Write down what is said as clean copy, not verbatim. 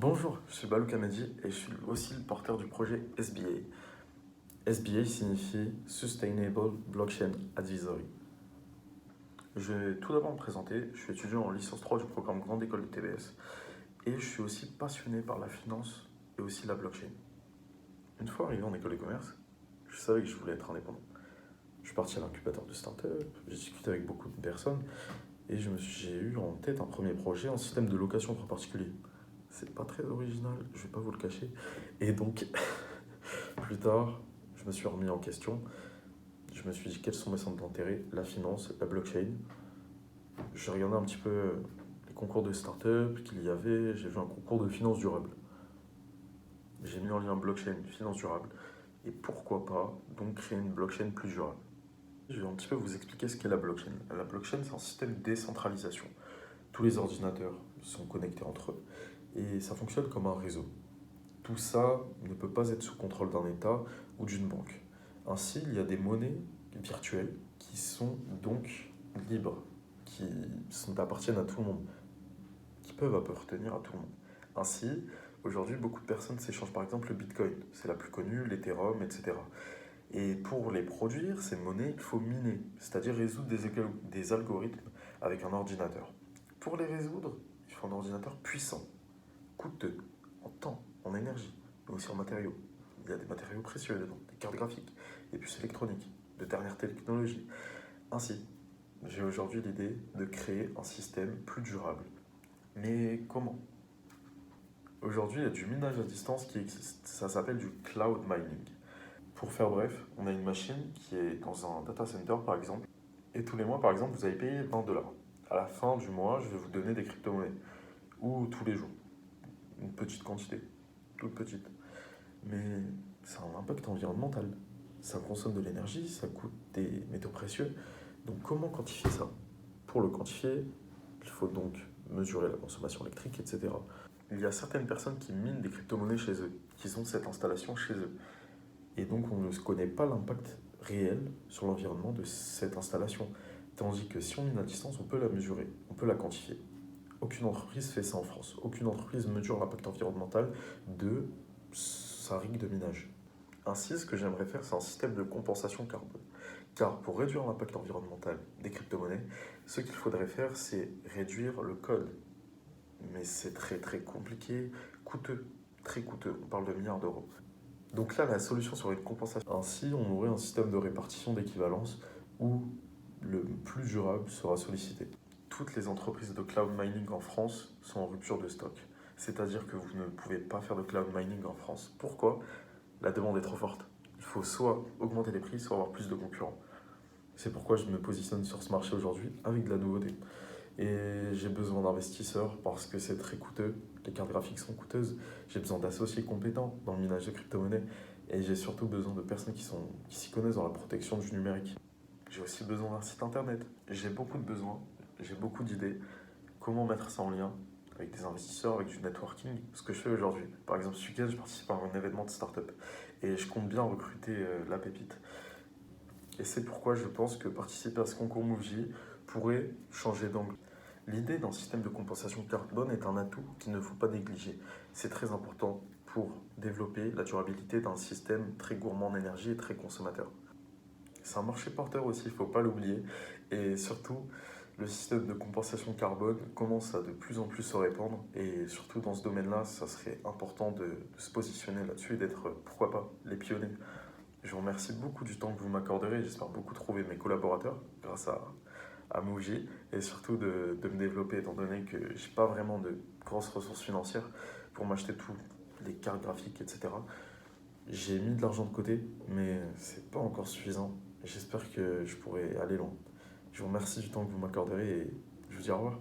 Bonjour, je suis Balou Kamedi et je suis aussi le porteur du projet SBA. SBA signifie Sustainable Blockchain Advisory. Je vais tout d'abord me présenter. Je suis étudiant en licence 3 du programme Grande École de TBS et je suis aussi passionné par la finance et aussi la blockchain. Une fois arrivé en école de commerce, je savais que je voulais être indépendant. Je suis parti à l'incubateur de start-up, j'ai discuté avec beaucoup de personnes et j'ai eu en tête un premier projet, un système de location entre particuliers. C'est pas très original, je vais pas vous le cacher. Et donc, plus tard, je me suis remis en question. Je me suis dit quels sont mes centres d'intérêt, la finance, la blockchain. J'ai regardé un petit peu les concours de start-up qu'il y avait. J'ai vu un concours de finance durable. J'ai mis en lien blockchain, finance durable. Et pourquoi pas donc créer une blockchain plus durable. Je vais un petit peu vous expliquer ce qu'est la blockchain. La blockchain, c'est un système de décentralisation. Tous les ordinateurs sont connectés entre eux et ça fonctionne comme un réseau. Tout ça ne peut pas être sous contrôle d'un État ou d'une banque. Ainsi, il y a des monnaies virtuelles qui sont donc libres, appartiennent à tout le monde, qui peuvent appartenir à tout le monde. Ainsi, aujourd'hui, beaucoup de personnes s'échangent par exemple le Bitcoin, c'est la plus connue, l'Ethereum, etc. Et pour les produire, ces monnaies, il faut miner, c'est-à-dire résoudre des algorithmes avec un ordinateur. Pour les résoudre, il faut un ordinateur puissant, coûteux, en temps, en énergie, mais aussi en matériaux. Il y a des matériaux précieux dedans, des cartes graphiques, des puces électroniques, de dernière technologie. Ainsi, j'ai aujourd'hui l'idée de créer un système plus durable. Mais comment? Aujourd'hui, il y a du minage à distance qui existe. Ça s'appelle du cloud mining. Pour faire bref, on a une machine qui est dans un data center par exemple, et tous les mois par exemple, vous allez payer 20 $. À la fin du mois, je vais vous donner des crypto-monnaies, ou tous les jours, une petite quantité, toute petite. Mais ça a un impact environnemental. Ça consomme de l'énergie, ça coûte des métaux précieux. Donc comment quantifier ça? Pour le quantifier, il faut donc mesurer la consommation électrique, etc. Il y a certaines personnes qui minent des crypto-monnaies chez eux, qui ont cette installation chez eux. Et donc on ne connaît pas l'impact réel sur l'environnement de cette installation. Tandis que si on mine à distance, on peut la mesurer, on peut la quantifier. Aucune entreprise fait ça en France. Aucune entreprise mesure l'impact environnemental de sa rigue de minage. Ainsi, ce que j'aimerais faire, c'est un système de compensation carbone. Car pour réduire l'impact environnemental des crypto-monnaies, ce qu'il faudrait faire, c'est réduire le code. Mais c'est très très compliqué, coûteux, très coûteux. On parle de milliards d'euros. Donc là, la solution serait une compensation. Ainsi, on aurait un système de répartition d'équivalence où le plus durable sera sollicité. Toutes les entreprises de cloud mining en France sont en rupture de stock. C'est-à-dire que vous ne pouvez pas faire de cloud mining en France. Pourquoi? La demande est trop forte. Il faut soit augmenter les prix, soit avoir plus de concurrents. C'est pourquoi je me positionne sur ce marché aujourd'hui avec de la nouveauté. Et j'ai besoin d'investisseurs parce que c'est très coûteux. Les cartes graphiques sont coûteuses. J'ai besoin d'associés compétents dans le minage de crypto-monnaies. Et j'ai surtout besoin de personnes qui s'y connaissent dans la protection du numérique. J'ai aussi besoin d'un site internet. J'ai beaucoup de besoins, j'ai beaucoup d'idées. Comment mettre ça en lien avec des investisseurs, avec du networking, ce que je fais aujourd'hui. Par exemple, ce week-end, je participe à un événement de start-up et je compte bien recruter la pépite. Et c'est pourquoi je pense que participer à ce concours MoveJ pourrait changer d'angle. L'idée d'un système de compensation carbone est un atout qu'il ne faut pas négliger. C'est très important pour développer la durabilité d'un système très gourmand en énergie et très consommateur. C'est un marché porteur aussi, il ne faut pas l'oublier. Et surtout, le système de compensation carbone commence à de plus en plus se répandre. Et surtout dans ce domaine-là, ça serait important de se positionner là-dessus et d'être, pourquoi pas, les pionniers. Je vous remercie beaucoup du temps que vous m'accorderez. J'espère beaucoup trouver mes collaborateurs grâce à Mouji et surtout de me développer étant donné que je n'ai pas vraiment de grosses ressources financières pour m'acheter toutes les cartes graphiques, etc. J'ai mis de l'argent de côté, mais c'est pas encore suffisant. J'espère que je pourrai aller loin. Je vous remercie du temps que vous m'accorderez et je vous dis au revoir.